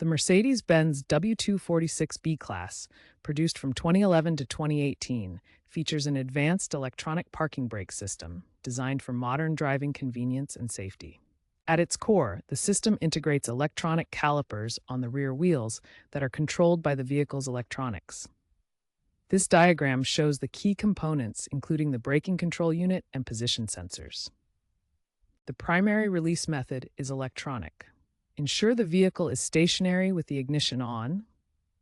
The Mercedes-Benz W246 B-Class, produced from 2011 to 2018, features an advanced electronic parking brake system designed for modern driving convenience and safety. At its core, the system integrates electronic calipers on the rear wheels that are controlled by the vehicle's electronics. This diagram shows the key components, including the braking control unit and position sensors. The primary release method is electronic. Ensure the vehicle is stationary with the ignition on.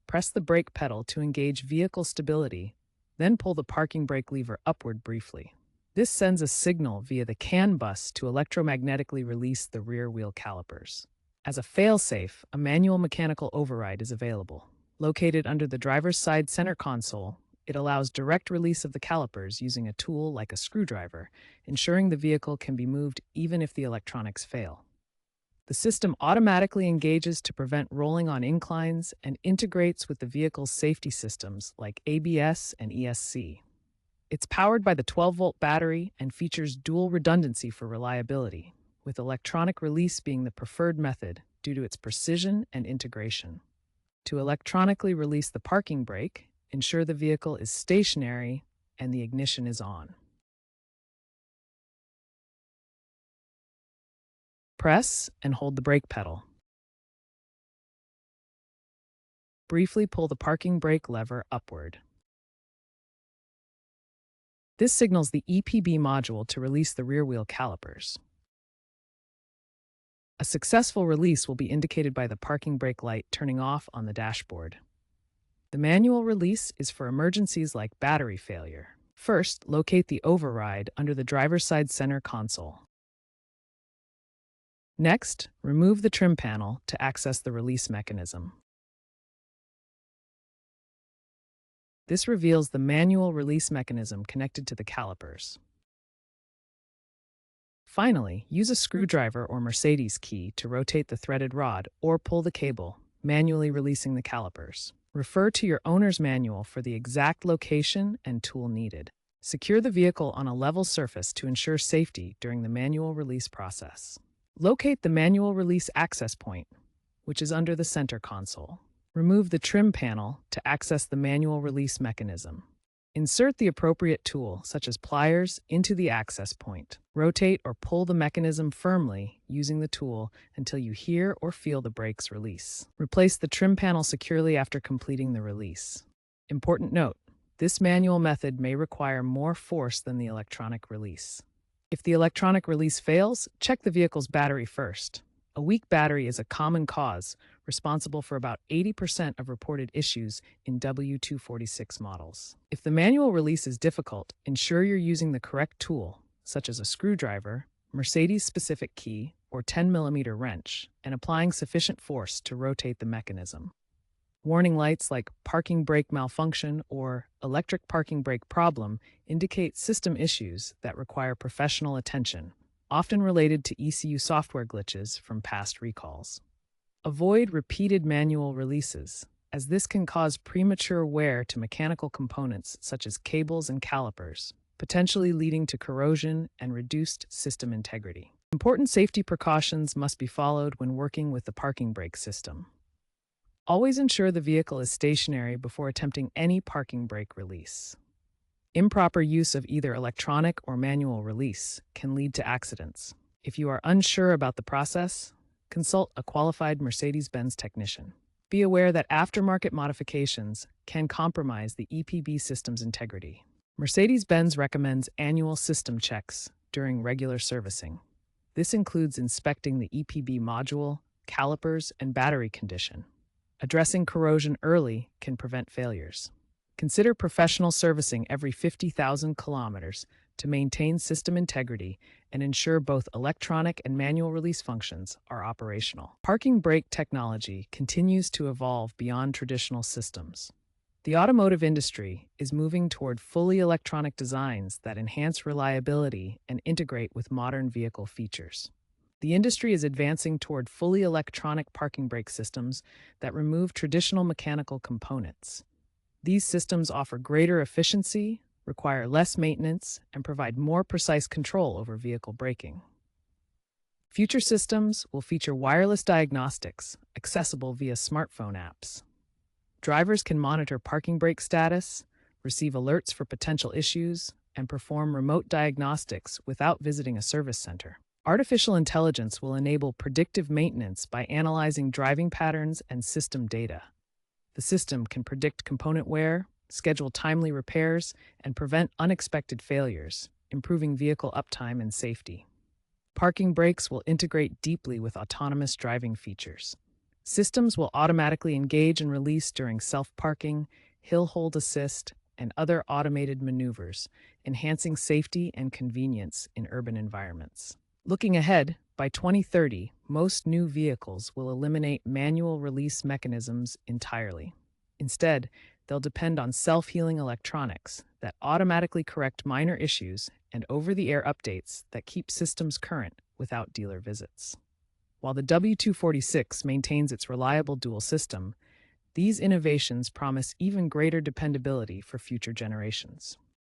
Press the brake pedal to engage vehicle stability, then pull the parking brake lever upward briefly. This sends a signal via the CAN bus to electromagnetically release the rear wheel calipers. As a fail-safe, a manual mechanical override is available. Located under the driver's side center console, it allows direct release of the calipers using a tool like a screwdriver, ensuring the vehicle can be moved even if the electronics fail. The system automatically engages to prevent rolling on inclines and integrates with the vehicle's safety systems like ABS and ESC. It's powered by the 12-volt battery and features dual redundancy for reliability, with electronic release being the preferred method due to its precision and integration. To electronically release the parking brake, ensure the vehicle is stationary and the ignition is on. Press and hold the brake pedal. Briefly pull the parking brake lever upward. This signals the EPB module to release the rear wheel calipers. A successful release will be indicated by the parking brake light turning off on the dashboard. The manual release is for emergencies like battery failure. First, locate the override under the driver's side center console. Next, remove the trim panel to access the release mechanism. This reveals the manual release mechanism connected to the calipers. Finally, use a screwdriver or Mercedes key to rotate the threaded rod or pull the cable, manually releasing the calipers. Refer to your owner's manual for the exact location and tool needed. Secure the vehicle on a level surface to ensure safety during the manual release process. Locate the manual release access point, which is under the center console. Remove the trim panel to access the manual release mechanism. Insert the appropriate tool, such as pliers, into the access point. Rotate or pull the mechanism firmly using the tool until you hear or feel the brakes release. Replace the trim panel securely after completing the release. Important note, this manual method may require more force than the electronic release. If the electronic release fails, check the vehicle's battery first. A weak battery is a common cause, responsible for about 80% of reported issues in W246 models. If the manual release is difficult, ensure you're using the correct tool, such as a screwdriver, Mercedes-specific key, or 10mm wrench, and applying sufficient force to rotate the mechanism. Warning lights like parking brake malfunction or electric parking brake problem indicate system issues that require professional attention, often related to ECU software glitches from past recalls. Avoid repeated manual releases, as this can cause premature wear to mechanical components such as cables and calipers, potentially leading to corrosion and reduced system integrity. Important safety precautions must be followed when working with the parking brake system. Always ensure the vehicle is stationary before attempting any parking brake release. Improper use of either electronic or manual release can lead to accidents. If you are unsure about the process, consult a qualified Mercedes-Benz technician. Be aware that aftermarket modifications can compromise the EPB system's integrity. Mercedes-Benz recommends annual system checks during regular servicing. This includes inspecting the EPB module, calipers, and battery condition. Addressing corrosion early can prevent failures. Consider professional servicing every 50,000 kilometers to maintain system integrity and ensure both electronic and manual release functions are operational. Parking brake technology continues to evolve beyond traditional systems. The automotive industry is moving toward fully electronic designs that enhance reliability and integrate with modern vehicle features. The industry is advancing toward fully electronic parking brake systems that remove traditional mechanical components. These systems offer greater efficiency, require less maintenance, and provide more precise control over vehicle braking. Future systems will feature wireless diagnostics accessible via smartphone apps. Drivers can monitor parking brake status, receive alerts for potential issues, and perform remote diagnostics without visiting a service center. Artificial intelligence will enable predictive maintenance by analyzing driving patterns and system data. The system can predict component wear, schedule timely repairs, and prevent unexpected failures, improving vehicle uptime and safety. Parking brakes will integrate deeply with autonomous driving features. Systems will automatically engage and release during self-parking, hill hold assist, and other automated maneuvers, enhancing safety and convenience in urban environments. Looking ahead, by 2030, most new vehicles will eliminate manual release mechanisms entirely. Instead, they'll depend on self-healing electronics that automatically correct minor issues and over-the-air updates that keep systems current without dealer visits. While the W246 maintains its reliable dual system, these innovations promise even greater dependability for future generations.